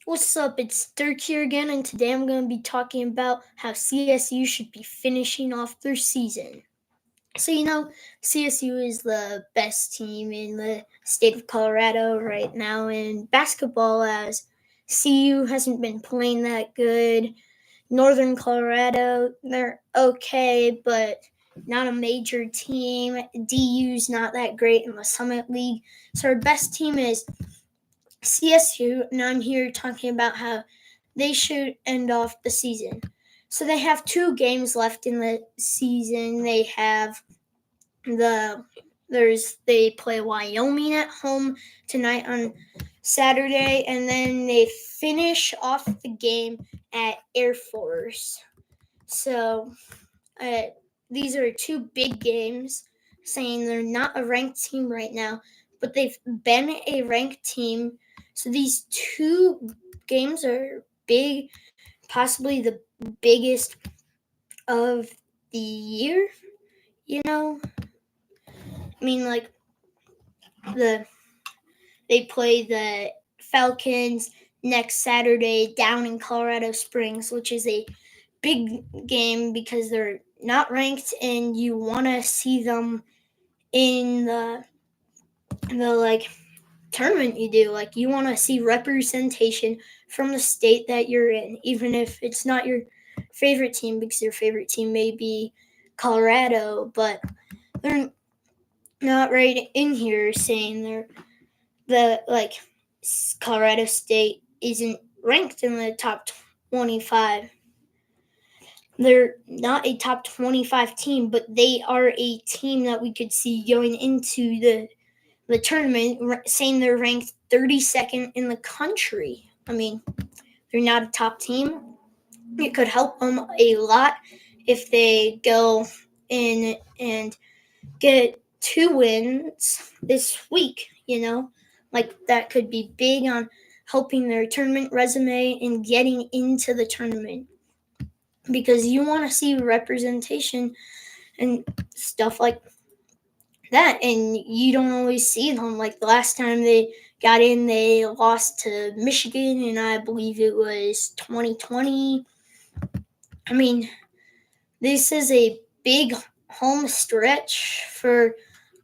What's up? It's Dirk here again, and today I'm going to be talking about how CSU should be finishing off their season. CSU is the best team in the state of Colorado right now in basketball, as CU hasn't been playing that good. Northern Colorado, they're okay, but not a major team. DU's not that great in the Summit League. So our best team is CSU, and I'm here talking about how they should end off the season. So they have 2 games left in the season. They play Wyoming at home tonight on Saturday, and then they finish off the game at Air Force. So uh, these are 2 big games, saying they're not a ranked team right now, but they've been a ranked team. So these 2 games are big, possibly the biggest of the year. You know, I mean, like the they play the Falcons next Saturday down in Colorado Springs, which is a big game because they're not ranked, and you want to see them in the tournament you do. Like, you want to see representation from the state that you're in, even if it's not your favorite team, because your favorite team may be Colorado, but they're not right in here saying the Colorado State isn't ranked in the top 25. They're not a top 25 team, but they are a team that we could see going into the tournament, saying they're ranked 32nd in the country. I mean, they're not a top team. It could help them a lot if they go in and get 2 wins this week, Like, that could be big on helping their tournament resume and getting into the tournament, because you want to see representation and stuff like that, and you don't always see them. Like, the last time they got in, they lost to Michigan, and I believe it was 2020. I mean, this is a big home stretch for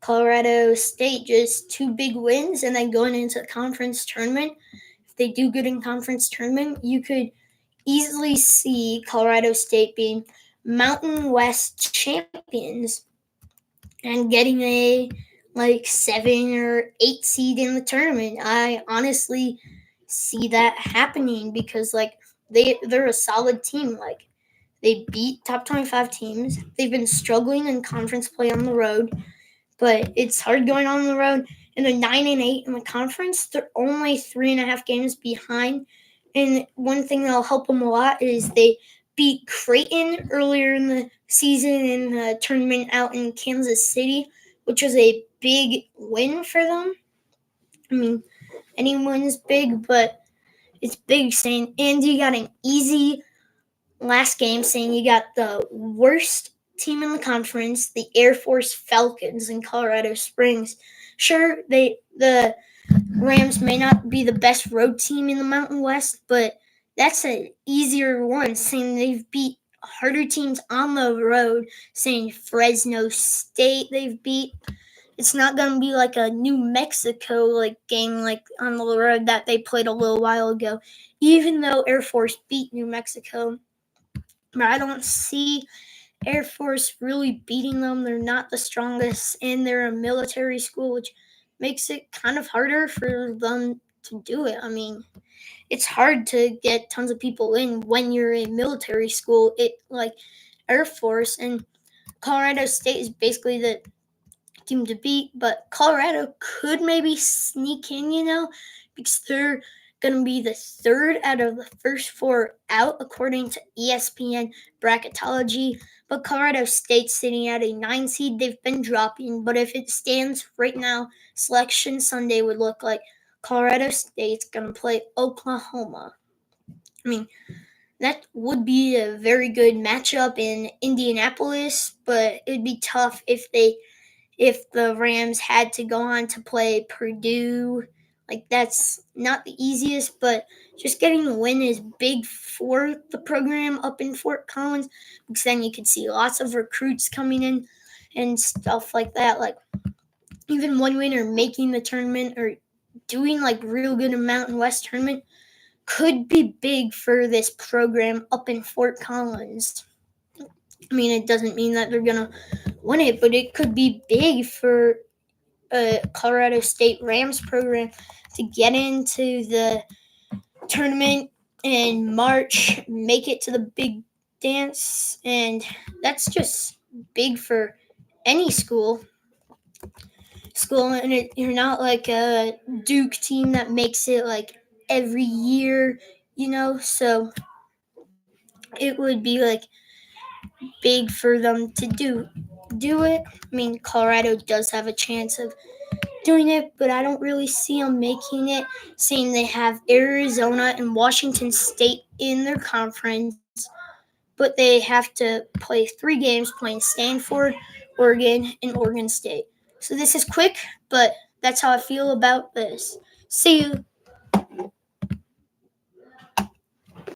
Colorado State. Just 2 big wins, and then going into the conference tournament. If they do good in conference tournament, you could easily see Colorado State being Mountain West champions and getting a 7 or 8 seed in the tournament. I honestly see that happening because they're a solid team. Like, they beat top 25 teams. They've been struggling in conference play on the road, but it's hard going on the road. And they're 9-8 in the conference. They're only 3.5 games behind. And one thing that'll help them a lot is they beat Creighton earlier in the season in the tournament out in Kansas City, which was a big win for them. I mean, any win is big, but it's big saying, and you got an easy last game, saying you got the worst team in the conference, the Air Force Falcons in Colorado Springs. Sure, the Rams may not be the best road team in the Mountain West, but that's an easier one, saying they've beat harder teams on the road, saying Fresno State they've beat. It's not going to be like a New Mexico game on the road that they played a little while ago, even though Air Force beat New Mexico. But I don't see Air Force really beating them. They're not the strongest, and they're a military school, which makes it kind of harder for them to do it. I mean, it's hard to get tons of people in when you're a military school. Air Force, and Colorado State is basically the team to beat, but Colorado could maybe sneak in, because they're going to be the 3rd out of the first 4 out, according to ESPN bracketology. But Colorado State's sitting at a 9 seed. They've been dropping, but if it stands right now, Selection Sunday would look like Colorado State's going to play Oklahoma. I mean, that would be a very good matchup in Indianapolis, but it'd be tough if the Rams had to go on to play Purdue Like, that's not the easiest, but just getting the win is big for the program up in Fort Collins, because then you could see lots of recruits coming in and stuff like that. Like, even one win or making the tournament or doing like real good in Mountain West tournament could be big for this program up in Fort Collins. I mean, it doesn't mean that they're gonna win it, but it could be big for a Colorado State Rams program to get into the tournament in March, make it to the big dance, and that's just big for any school. And you're not like a Duke team that makes it like every year, so it would be like big for them to do it. I mean, Colorado does have a chance of doing it, but I don't really see them making it, seeing they have Arizona and Washington State in their conference, but they have to play 3 games playing Stanford, Oregon, and Oregon State. So this is quick, but that's how I feel about this. See you.